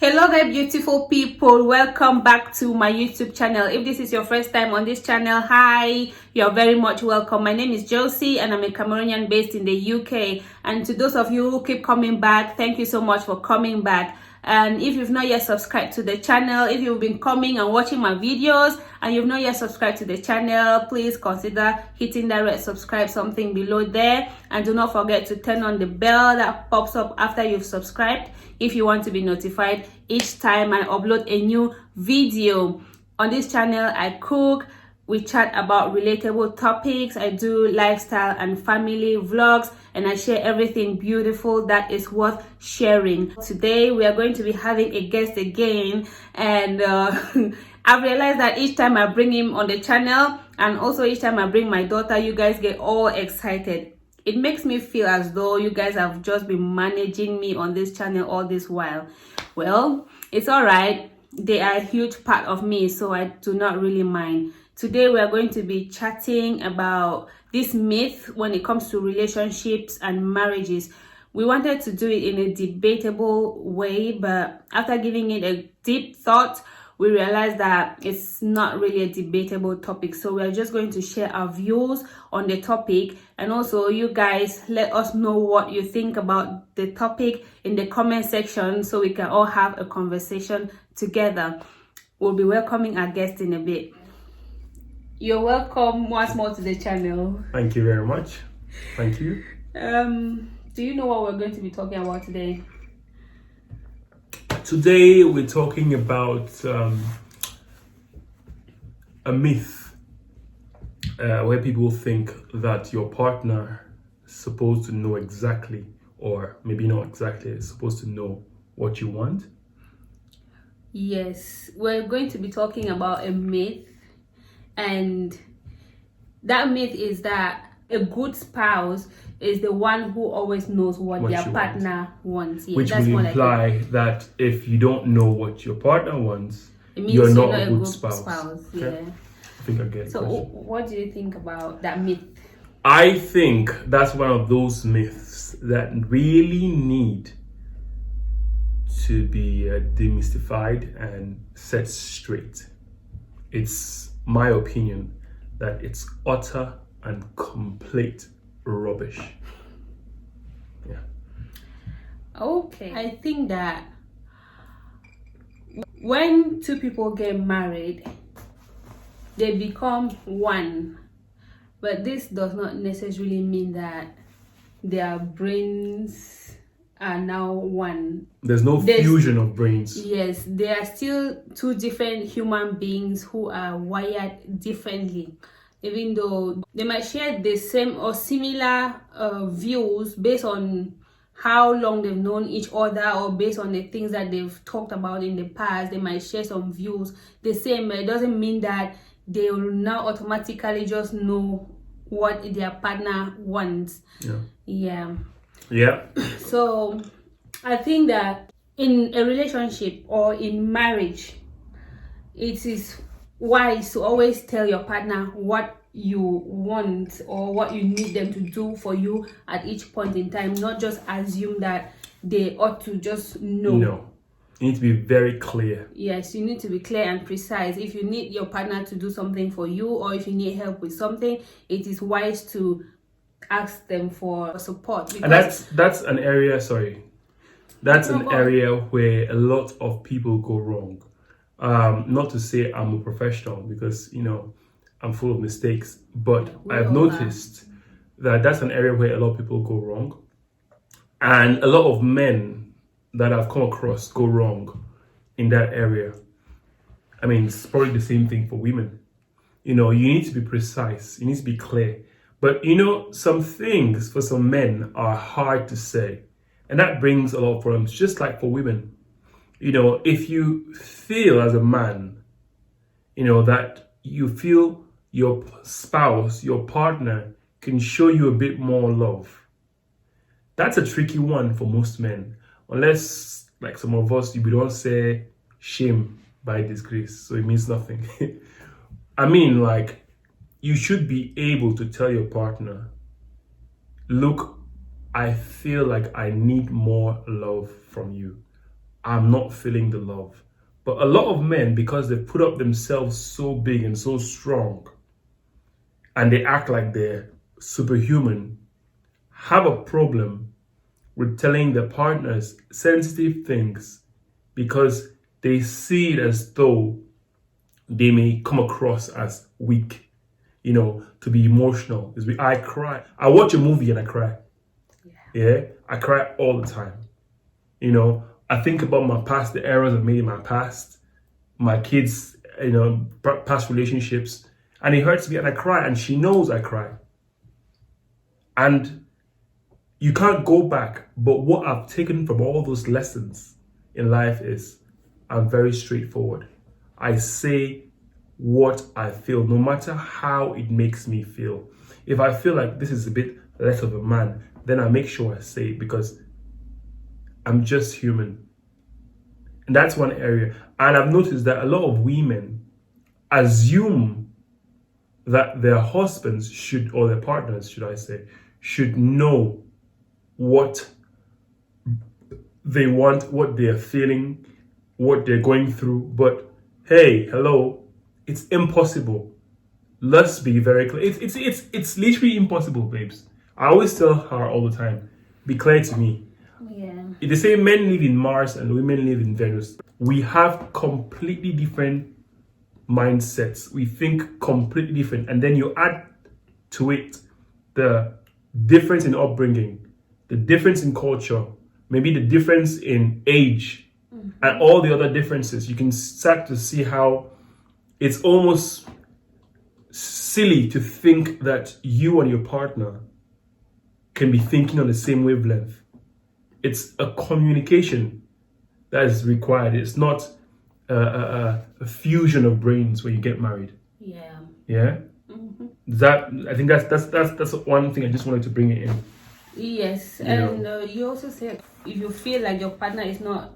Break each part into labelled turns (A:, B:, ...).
A: Hello there, beautiful people. Welcome back to my YouTube channel. If this is your first time on this channel, hi, you're very much welcome. My name is Joecy and I'm a Cameroonian based in the UK. And to those of you who keep coming back, thank you so much for coming back. And if you've not yet subscribed to the channel, if you've been coming and watching my videos and you've not yet subscribed to the channel, please consider hitting that red subscribe something below there. And do not forget to turn on the bell that pops up after you've subscribed if you want to be notified each time I upload a new video. On this channel, I cook, we chat about relatable topics, I do lifestyle and family vlogs, and I share everything beautiful that is worth sharing. Today we are going to be having a guest again, and I've realized that each time I bring him on the channel and also each time I bring my daughter, you guys get all excited. It makes me feel as though you guys have just been managing me on this channel all this while. Well, it's all right. They are a huge part of me, so I do not really mind. Today, we are going to be chatting about this myth when it comes to relationships and marriages. We wanted to do it in a debatable way, but after giving it a deep thought, we realized that it's not really a debatable topic. So we're just going to share our views on the topic, and also you guys let us know what you think about the topic in the comment section so we can all have a conversation together. We'll be welcoming our guest in a bit. You're welcome once more to the channel.
B: Thank you very much. Thank you.
A: Do you know what we're going to be talking about today?
B: Today we're talking about a myth where people think that your partner is supposed to know exactly, or maybe not exactly, is supposed to know what you want.
A: Yes, we're going to be talking about a myth, and that myth is that a good spouse is the one who always knows what their partner wants. Yeah,
B: which will imply that if you don't know what your partner wants,
A: it means
B: you're not a good spouse.
A: Yeah.
B: Okay. I think I get it.
A: So what do you think about that myth?
B: I think that's one of those myths that really need to be demystified and set straight. It's my opinion that it's utter and complete rubbish. Yeah.
A: Okay. I think that when two people get married, they become one. But this does not necessarily mean that their brains are now one.
B: There's no fusion of brains.
A: Yes, they are still two different human beings who are wired differently. Even though they might share the same or similar views based on how long they've known each other, or based on the things that they've talked about in the past, they might share some views the same, but it doesn't mean that they will now automatically just know what their partner wants. Yeah. So I think that in a relationship or in marriage, it is wise to always tell your partner what you want or what you need them to do for you at each point in time, not just assume that they ought to just know.
B: No, you need to be very clear.
A: Yes, you need to be clear and precise. If you need your partner to do something for you, or if you need help with something, it is wise to ask them for support.
B: And that's an area, that's an area where a lot of people go wrong. Not to say I'm a professional, because I'm full of mistakes, but I've noticed that that's an area where a lot of people go wrong, and a lot of men that I've come across go wrong in that area. I mean, it's probably the same thing for women. You need to be precise, you need to be clear. But some things for some men are hard to say, and that brings a lot of problems, just like for women. If you feel as a man, that you feel your spouse, your partner can show you a bit more love, that's a tricky one for most men. Unless, like some of us, we don't say shame by disgrace, so it means nothing. I mean, like, you should be able to tell your partner, look, I feel like I need more love from you. I'm not feeling the love. But a lot of men, because they put up themselves so big and so strong, and they act like they're superhuman, have a problem with telling their partners sensitive things because they see it as though they may come across as weak, to be emotional. I cry. I watch a movie and I cry. Yeah, I cry all the time. I think about my past, the errors I've made in my past, my kids, past relationships, and it hurts me and I cry, and she knows I cry. And you can't go back, but what I've taken from all those lessons in life is I'm very straightforward. I say what I feel, no matter how it makes me feel. If I feel like this is a bit less of a man, then I make sure I say it because I'm just human. And that's one area. And I've noticed that a lot of women assume that their husbands should, or their partners, should I say, should know what they want, what they're feeling, what they're going through. But hey, hello, it's impossible. Let's be very clear. It's literally impossible, babes. I always tell her all the time, be clear to me.
A: Yeah.
B: They say men live in Mars and women live in Venus. We have completely different mindsets. We think completely different. And then you add to it the difference in upbringing, the difference in culture, maybe the difference in age, and all the other differences. You can start to see how it's almost silly to think that you and your partner can be thinking on the same wavelength. It's a communication that is required. It's not a fusion of brains when you get married.
A: Yeah.
B: Yeah. That, I think that's one thing I just wanted to bring it in.
A: Yes, and you also said if you feel like your partner is not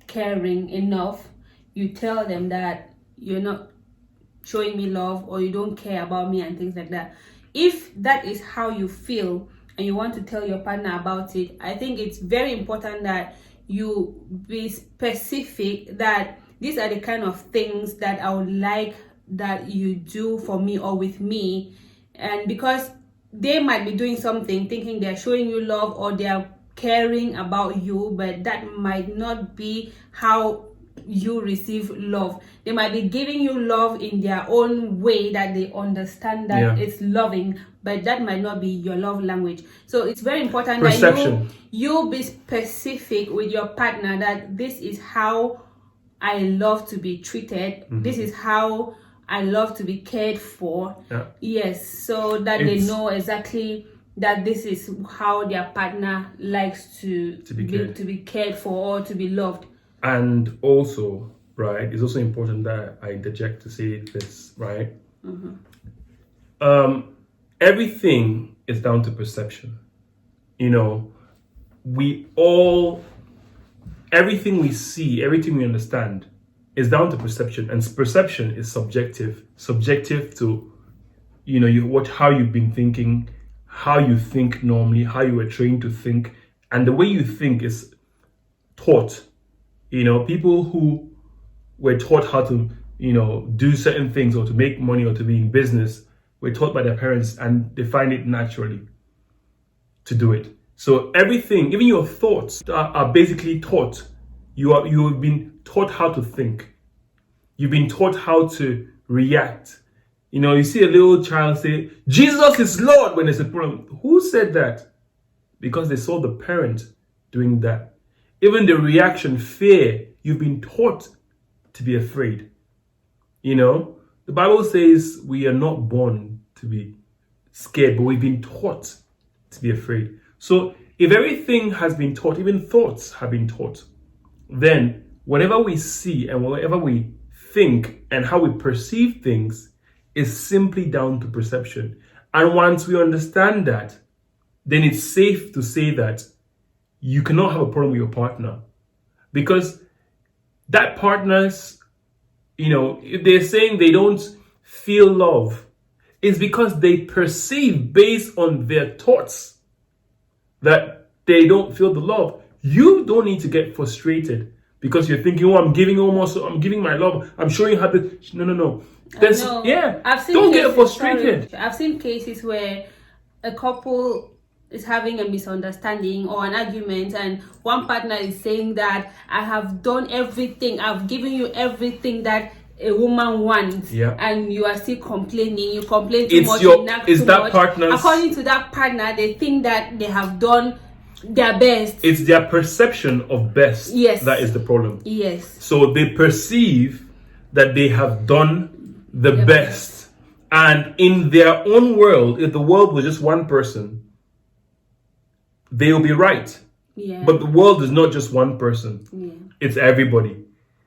A: caring enough, you tell them that you're not showing me love or you don't care about me and things like that. If that is how you feel and you want to tell your partner about it, I think it's very important that you be specific that these are the kind of things that I would like that you do for me or with me. And because they might be doing something thinking they're showing you love or they're caring about you, but that might not be how you receive love. They might be giving you love in their own way that they understand that it's loving, but that might not be your love language. So it's very important that you be specific with your partner that this is how I love to be treated. This is how I love to be cared for. Yes, so that they know exactly that this is how their partner likes to be cared for or to be loved.
B: And also, right, it's also important that I interject to say this, right? Everything is down to perception. Everything we see, everything we understand is down to perception, and perception is subjective to how you've been thinking, how you think normally, how you were trained to think, and the way you think is taught. People who were taught how to do certain things or to make money or to be in business were taught by their parents, and they find it naturally to do it. So everything, even your thoughts, are basically taught. You have been taught how to think. You've been taught how to react. You see a little child say, "Jesus is Lord," when there's a problem. Who said that? Because they saw the parent doing that. Even the reaction, fear, you've been taught to be afraid. The Bible says we are not born to be scared, but we've been taught to be afraid. So if everything has been taught, even thoughts have been taught, then whatever we see and whatever we think and how we perceive things is simply down to perception. And once we understand that, then it's safe to say that you cannot have a problem with your partner, because that partner's, if they're saying they don't feel love, it's because they perceive based on their thoughts that they don't feel the love. You don't need to get frustrated because you're thinking, oh, I'm giving almost, I'm giving my love, I'm showing how the no. There's, yeah,
A: I've seen
B: don't
A: cases,
B: get frustrated.
A: I've seen cases where a couple is having a misunderstanding or an argument, and one partner is saying that I have done everything, I've given you everything that a woman wants, and you are still complaining. You complain too much.
B: Is that partner's?
A: According to that partner, they think that they have done their best.
B: It's their perception of best.
A: Yes,
B: that is the problem.
A: Yes.
B: So they perceive that they have done the best, and in their own world, if the world was just one person, they will be right.
A: Yeah.
B: But the world is not just one person.
A: Yeah.
B: It's everybody.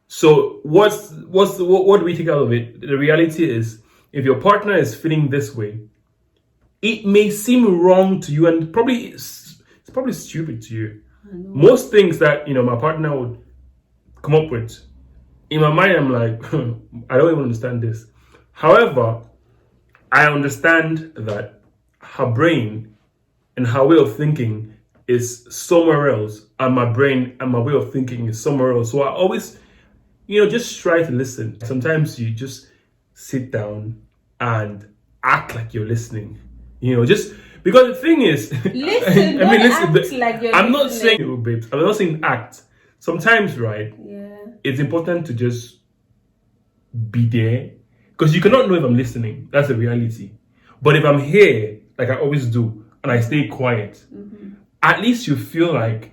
B: So what do we take out of it? The reality is, if your partner is feeling this way, it may seem wrong to you, and probably it's probably stupid to you. Most things that my partner would come up with, in my mind, I'm like, I don't even understand this. However, I understand that her brain and her way of thinking is somewhere else, and my brain and my way of thinking is somewhere else. So I always, just try to listen. Sometimes you just sit down and act like you're listening. Just because the thing is,
A: listen. Act like you're
B: I'm not saying, babes. I'm not saying act. Sometimes, right?
A: Yeah.
B: It's important to just be there, because you cannot know if I'm listening. That's the reality. But if I'm here, like I always do, and I stay quiet, at least you feel like,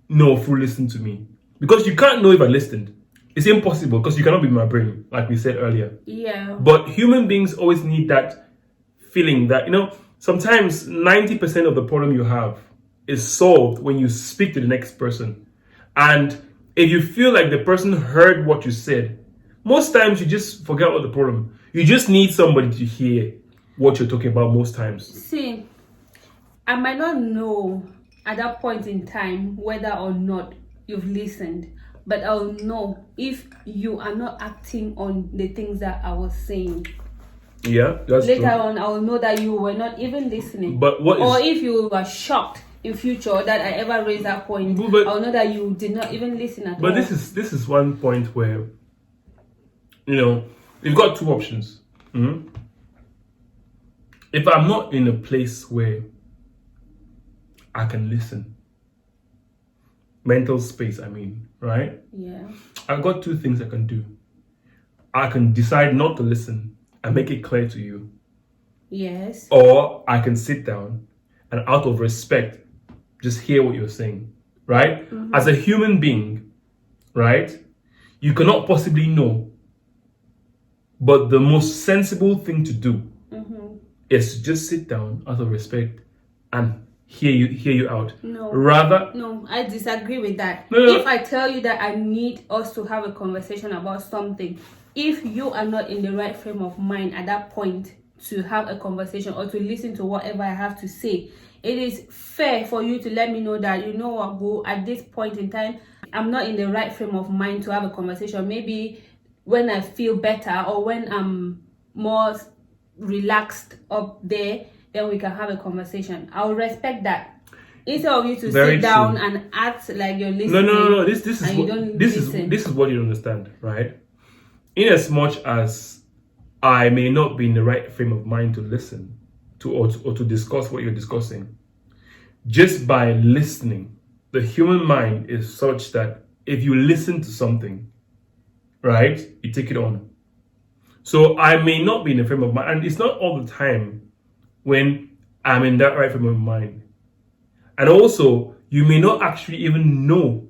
B: no, full listen to me. Because you can't know if I listened. It's impossible, because you cannot be in my brain, like we said earlier.
A: Yeah.
B: But human beings always need that feeling that, sometimes 90% of the problem you have is solved when you speak to the next person. And if you feel like the person heard what you said, most times you just forget about the problem. You just need somebody to hear what you're talking about most times.
A: See, I might not know at that point in time whether or not you've listened, but I'll know if you are not acting on the things that I was saying.
B: Yeah, that's true.
A: Later on, I will know that you were not even listening.
B: But
A: or if you were shocked in future that I ever raised that point, I'll know that you did not even listen at all.
B: But this is one point where, you've got two options. If I'm not in a place where I can listen, mental space, right?
A: Yeah.
B: I've got two things I can do. I can decide not to listen and make it clear to you.
A: Yes.
B: Or I can sit down and, out of respect, just hear what you're saying, right? As a human being, right? You cannot possibly know, but the most sensible thing to do is to just sit down out of respect and hear you out. No,
A: I disagree with that.
B: No.
A: If I tell you that I need us to have a conversation about something, if you are not in the right frame of mind at that point to have a conversation or to listen to whatever I have to say, it is fair for you to let me know that, you know what, boo, at this point in time, I'm not in the right frame of mind to have a conversation. Maybe when I feel better or when I'm more relaxed up there, then we can have a conversation. I'll respect that. Instead of you to sit down and act like you're listening.
B: No. This is what you understand, right? In as much as I may not be in the right frame of mind to listen to or to discuss what you're discussing, just by listening, the human mind is such that if you listen to something, right, you take it on. So I may not be in the frame of mind, and it's not all the time when I'm in that right frame of mind. And also, you may not actually even know.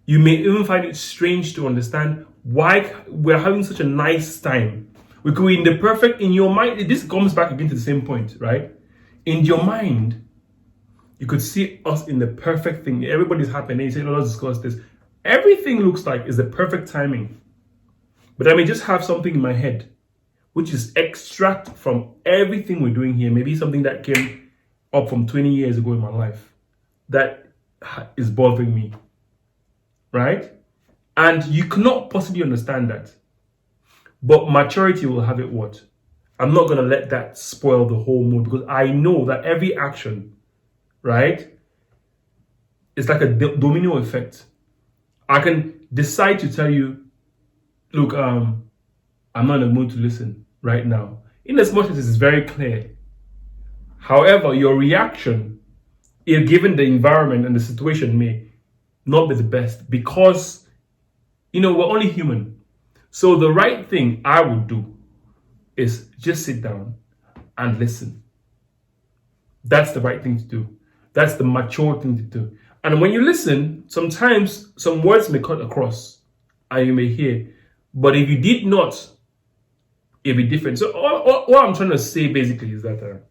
B: You may even find it strange to understand why we're having such a nice time. We could be in your mind. This comes back again to the same point, right? In your mind, you could see us in the perfect thing. Everybody's happy, and you say, let's discuss this. Everything looks like is the perfect timing. But I may just have something in my head, which is extract from everything we're doing here. Maybe something that came up from 20 years ago in my life that is bothering me, right? And you cannot possibly understand that. But maturity will have it what? I'm not going to let that spoil the whole mood, because I know that every action, right, it's like a domino effect. I can decide to tell you, look, I'm not in the mood to listen right now, in as much as it's very clear. However, your reaction, if given the environment and the situation, may not be the best because, we're only human. So the right thing I would do is just sit down and listen. That's the right thing to do. That's the mature thing to do. And when you listen, sometimes some words may cut across and you may hear. But if you did not, it'd be different. So what I'm trying to say basically is that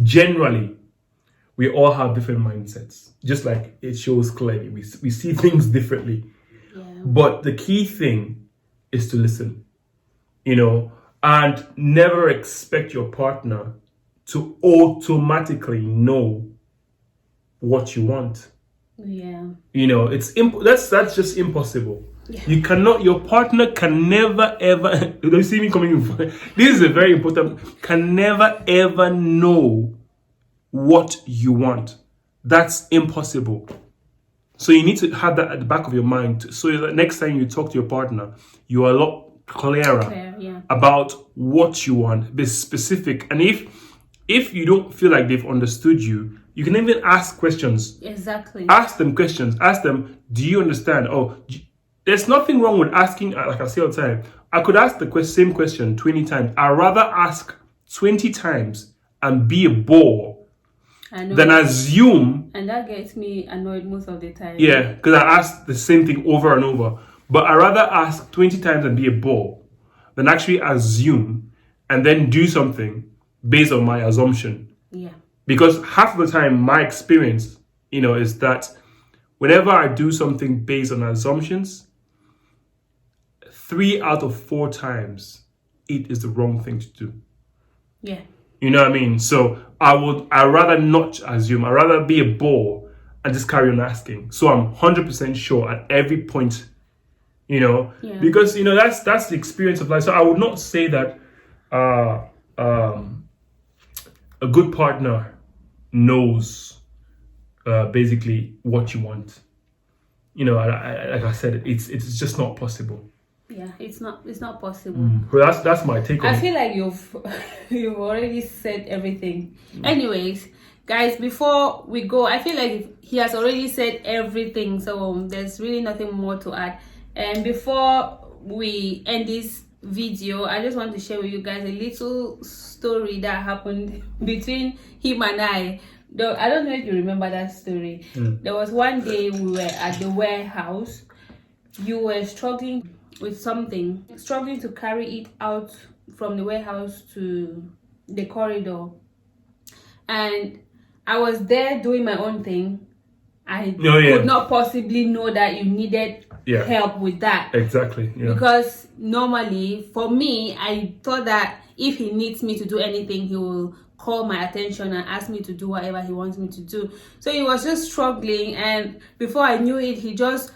B: generally, we all have different mindsets. Just like it shows clearly. We see things differently. Yeah. But the key thing is to listen, and never expect your partner to automatically know what you want.
A: Yeah.
B: That's just impossible. Yeah. Your partner can never ever, don't you see me coming in? This is a very important, can never ever know what you want. That's impossible. So you need to have that at the back of your mind so that next time you talk to your partner, you are a lot clearer about what you want. Be specific. And if you don't feel like they've understood you, you can even ask questions.
A: Exactly.
B: Ask them questions. Ask them, do you understand? There's nothing wrong with asking, like I say all the time. I could ask the same question 20 times. I'd rather ask 20 times and be a bore than assume.
A: And that gets me annoyed most of the time.
B: Yeah, because I ask the same thing over and over. But I'd rather ask 20 times and be a bore than actually assume and then do something based on my assumption.
A: Yeah.
B: Because half the time, my experience, is that whenever I do something based on assumptions, 3 out of 4 times, it is the wrong thing to do.
A: Yeah.
B: You know what I mean? So I'd rather not assume. I'd rather be a bore and just carry on asking. So I'm 100% sure at every point, because, that's the experience of life. So I would not say that a good partner knows basically what you want. Like I said, it's just not possible.
A: Yeah, it's not possible.
B: Well, that's my take on it.
A: I feel like you've already said everything. Anyways, guys, before we go, I feel like he has already said everything, so there's really nothing more to add. And before we end this video, I just want to share with you guys a little story that happened between him and I. Though I don't know if you remember that story. There was one day we were at the warehouse. You were struggling with something, struggling to carry it out from the warehouse to the corridor, and I was there doing my own thing. I could not possibly know that you needed help with that.
B: Exactly. Yeah.
A: Because normally for me, I thought that if he needs me to do anything, he will call my attention and ask me to do whatever he wants me to do. So he was just struggling, and before I knew it, he just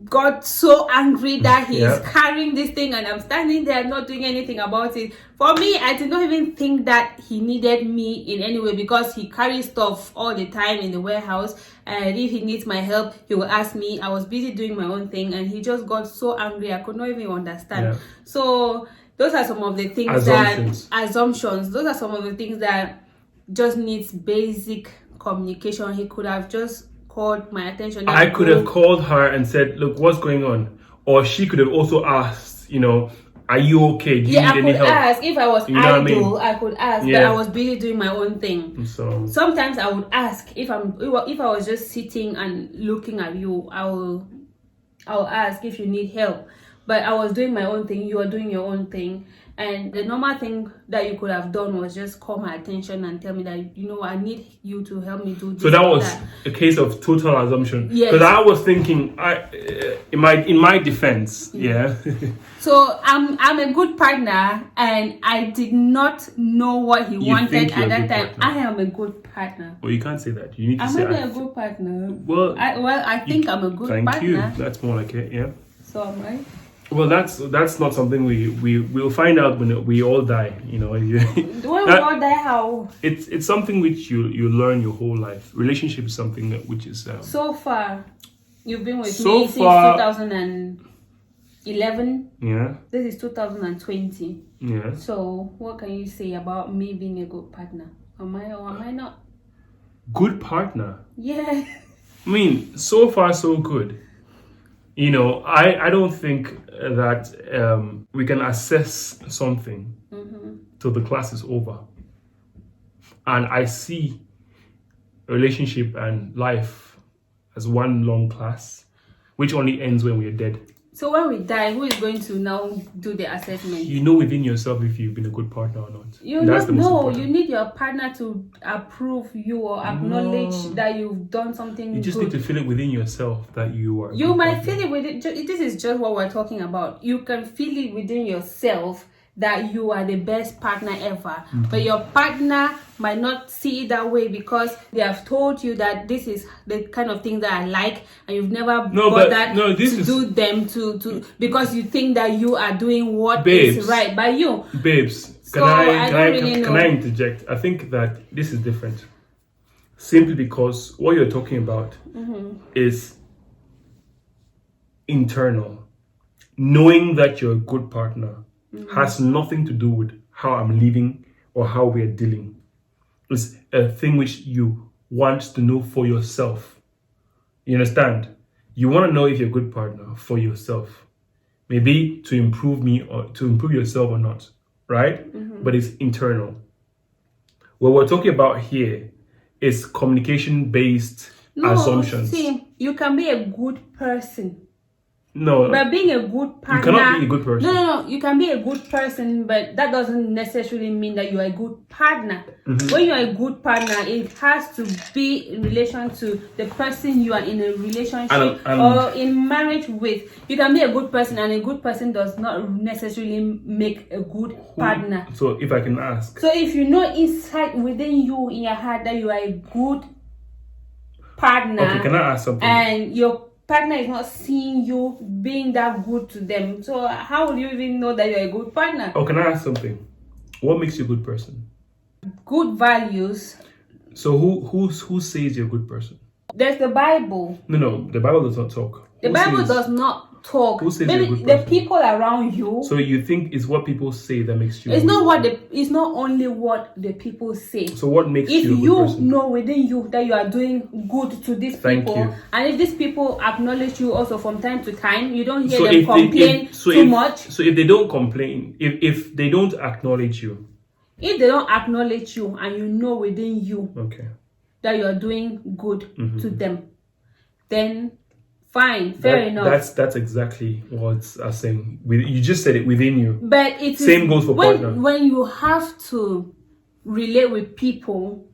A: got so angry that he is carrying this thing and I'm standing there not doing anything about it. For me, I did not even think that he needed me in any way because he carries stuff all the time in the warehouse, and if he needs my help, he will ask me. I was busy doing my own thing and he just got so angry I could not even understand. So those are some of the things assumptions. Those are some of the things that just needs basic communication. He could have just called my attention.
B: I could have called her and said, look, what's going on? Or she could have also asked, are you okay? Do you need any help?
A: I could ask. If I was idle, I could ask, but I was busy doing my own thing. So sometimes I would ask if I was just sitting and looking at you, I'll ask if you need help. But I was doing my own thing, you were doing your own thing. And the normal thing that you could have done was just call my attention and tell me that, I need you to help me do this.
B: So that was a case of total assumption. Yes. Because I was thinking, in my defense,
A: So I'm a good partner, and I did not know what he wanted at that time. Partner. I am a good partner.
B: Well, you can't say that. You need to say
A: I'm a good partner.
B: Well,
A: I think I'm a good partner.
B: Thank you. That's more like it, yeah.
A: So am I.
B: Well, that's not something we'll find out when we all die. You know,
A: When we all die, how?
B: it's something which you learn your whole life. Relationship is something which is
A: So far, you've been with
B: So
A: me since
B: far-
A: 2011.
B: yeah.
A: This is 2020.
B: Yeah.
A: So, what can you say about me being a good partner? Am I or am I not?
B: Good partner.
A: Yeah.
B: I mean, so far so good. You know, I don't think that we can assess something till the class is over. And I see a relationship and life as one long class, which only ends when we are dead.
A: So when we die, who is going to now do the assessment?
B: You know within yourself if you've been a good partner or not.
A: You
B: That's the most
A: know,
B: important.
A: you need your partner to approve you or acknowledge that you've done something
B: You just
A: good.
B: need to feel it within yourself that you are. a
A: You
B: good
A: might
B: partner.
A: feel it within. This is just what we're talking about. You can feel it within yourself that you are the best partner ever, but your partner might not see it that way because they have told you that this is the kind of thing that I like, and you've never bothered do them to because you think that you are doing what is right by you.
B: Babes,
A: So I don't really know.
B: Can I interject? I think that this is different. Simply because what you're talking about is internal. Knowing that you're a good partner has nothing to do with how I'm living or how we're dealing. It's a thing which you want to know for yourself. You understand? You want to know if you're a good partner for yourself. Maybe to improve me or to improve yourself or not, right? But it's internal. What we're talking about here is communication-based assumptions.
A: See, you can be a good person.
B: No,
A: But being a good partner,
B: you cannot be a good person.
A: No. You can be a good person, but that doesn't necessarily mean that you are a good partner. When you are a good partner, it has to be in relation to the person you are in a relationship or in marriage with. You can be a good person, and a good person does not necessarily make a good partner.
B: So if I can ask.
A: So if you know inside within you, in your heart, that you are a good partner,
B: Okay, can I ask something?
A: and your partner is not seeing you being that good to them, so how will you even know that you're a good partner?
B: Oh, can I ask something? What makes you a good person?
A: Good values.
B: So who says you're a good person?
A: There's the Bible.
B: No, the Bible does not talk.
A: The Bible does not talk.
B: Who says
A: Maybe
B: you're a good
A: the
B: person?
A: people around you.
B: So you think it's what people say that makes you
A: It's
B: a
A: not
B: good
A: what
B: person?
A: it's not only what the people say.
B: So what makes
A: If
B: you a good
A: you
B: person?
A: know within you that you are doing good to these
B: Thank
A: people,
B: you.
A: and if these people acknowledge you also from time to time, you don't hear
B: So
A: them
B: if
A: complain too much.
B: So if they don't complain, if they don't acknowledge you,
A: If they don't acknowledge you and you know within you
B: okay,
A: that you are doing good to them, then fine, fair enough.
B: That's exactly what I'm saying. You just said it within you.
A: But it is
B: Same goes for partner.
A: when you have to relate with people,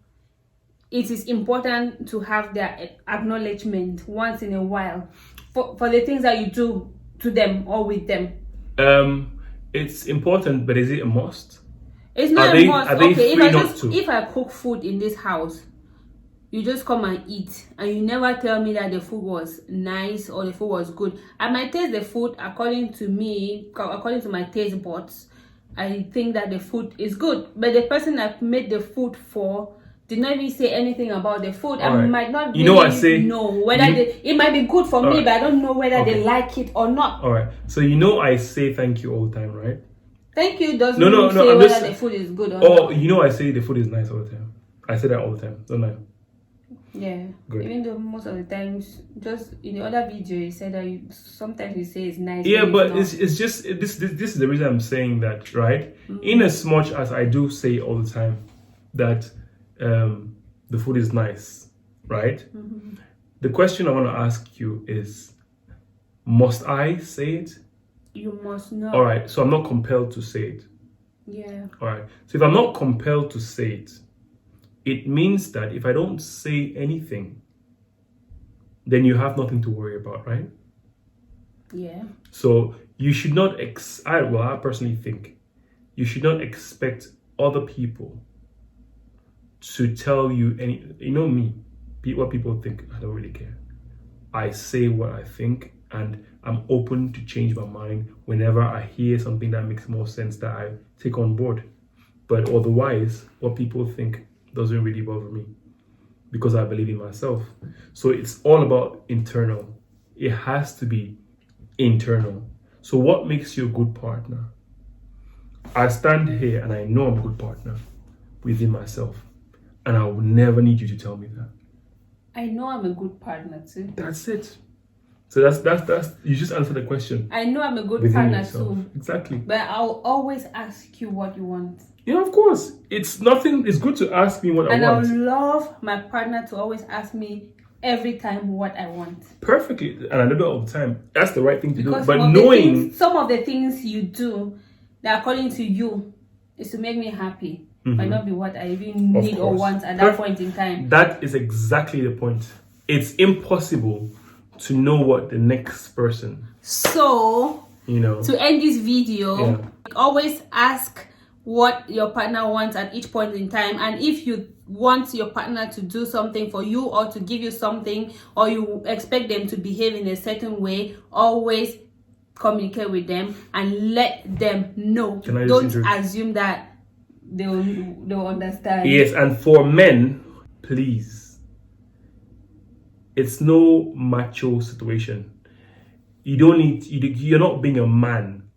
A: it is important to have their acknowledgement once in a while for the things that you do to them or with them.
B: It's important, but is it a must?
A: It's not
B: Are
A: a must.
B: they
A: Okay,
B: free not to?
A: if I cook food in this house, you just come and eat, and you never tell me that the food was nice or the food was good. I might taste the food according to me, according to my taste buds. I think that the food is good, but the person I made the food for did not even say anything about the food. I might not really know whether it might be good for me, but I don't know whether they like it or not.
B: All right. So I say thank you all the time, right?
A: Thank you doesn't say whether the food is good or not.
B: I say the food is nice all the time. I say that all the time, don't I?
A: Yeah. Good. Even though most of the times, just in the other video, you said that sometimes you say it's nice.
B: Yeah, but it's just this is the reason I'm saying that, right? In as much as I do say all the time that the food is nice, right? The question I want to ask you is, must I say it?
A: You must not.
B: All right, so I'm not compelled to say it.
A: Yeah.
B: All right, so if I'm not compelled to say it, it means that if I don't say anything, then you have nothing to worry about, right?
A: Yeah. So
B: you should not I personally think you should not expect other people to tell you what people think. I don't really care. I say what I think, and I'm open to change my mind whenever I hear something that makes more sense that I take on board. But otherwise, what people think doesn't really bother me because I believe in myself. So it's all about internal. It has to be internal. So what makes you a good partner? I stand here and I know I'm a good partner within myself. And I will never need you to tell me that.
A: I know I'm a good partner too.
B: That's it. So that's you just answer the question.
A: I know I'm a good
B: within
A: partner
B: yourself.
A: too.
B: Exactly.
A: But I'll always ask you what you want.
B: Yeah, of course. It's good to ask me what I want.
A: And I love my partner to always ask me every time what I want.
B: Perfectly. And I do that all the time. That's the right thing to
A: Because
B: do. But knowing
A: some of the things you do that according to you is to make me happy. Might not be what I even need or want at that point in time.
B: That is exactly the point. It's impossible to know what the next person.
A: So, to end this video, always ask what your partner wants at each point in time. And if you want your partner to do something for you or to give you something, or you expect them to behave in a certain way, always communicate with them and let them know. Don't assume that they'll understand.
B: Yes, and for men, please, it's no macho situation. You're not being a man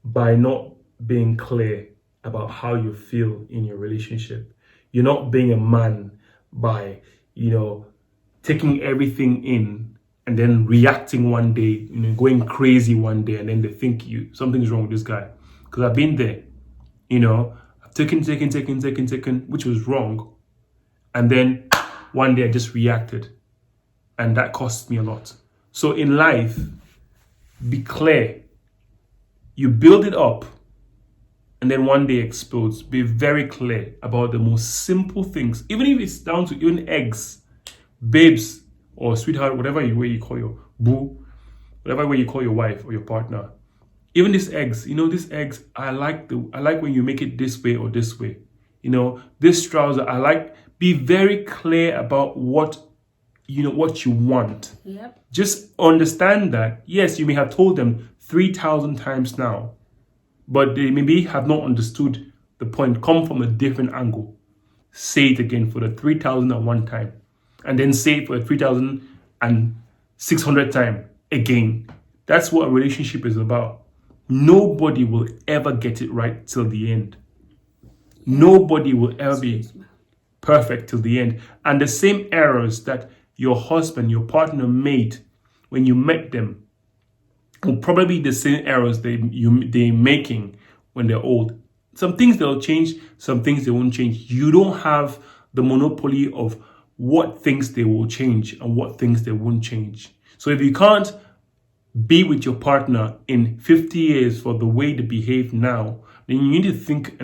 B: by not being clear about how you feel in your relationship. You're not being a man by, taking everything in and then reacting one day, going crazy one day, and then they think something's wrong with this guy. Because I've been there, I've taken, which was wrong. And then one day I just reacted. And that cost me a lot. So in life, be clear. You build it up, and then one day it explodes. Be very clear about the most simple things. Even if it's down to even eggs, babes, or sweetheart, whatever way you call your boo, whatever way you call your wife or your partner. Even these eggs, these eggs, I like when you make it this way or this way. This trouser, I like. Be very clear about what you want.
A: Yep.
B: Just understand that, yes, you may have told them 3,000 times now, but they maybe have not understood the point. Come from a different angle. Say it again for the 3,001 time, and then say it for the 3,600 time again. That's what a relationship is about. Nobody will ever get it right till the end. Nobody will ever be perfect till the end. And the same errors that your husband, your partner made when you met them will probably be the same errors they're making when they're old. Some things they'll change, some things they won't change. You don't have the monopoly of what things they will change and what things they won't change. So if you can't be with your partner in 50 years for the way they behave now, then you need to think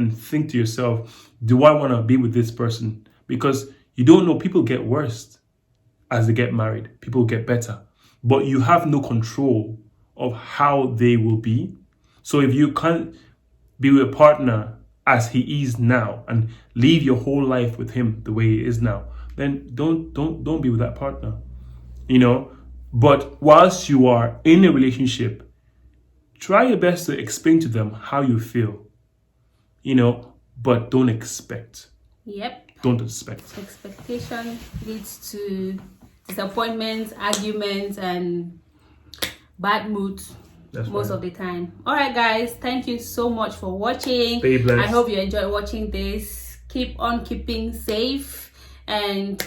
B: to yourself, do I want to be with this person? Because you don't know, people get worse as they get married. People get better. But you have no control of how they will be. So if you can't be with a partner as he is now and live your whole life with him the way he is now, then don't be with that partner. But whilst you are in a relationship, try your best to explain to them how you feel. But don't expect.
A: Yep.
B: Don't expect.
A: Expectation leads to disappointments, arguments, and bad moods.
B: That's
A: most
B: right.
A: of the time. All right, guys, thank you so much for watching.
B: Stay blessed.
A: I hope you enjoyed watching this. Keep on keeping safe, and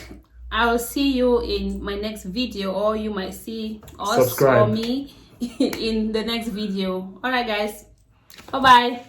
A: I'll see you in my next video, or you might see us or me in the next video. All right, guys, bye bye.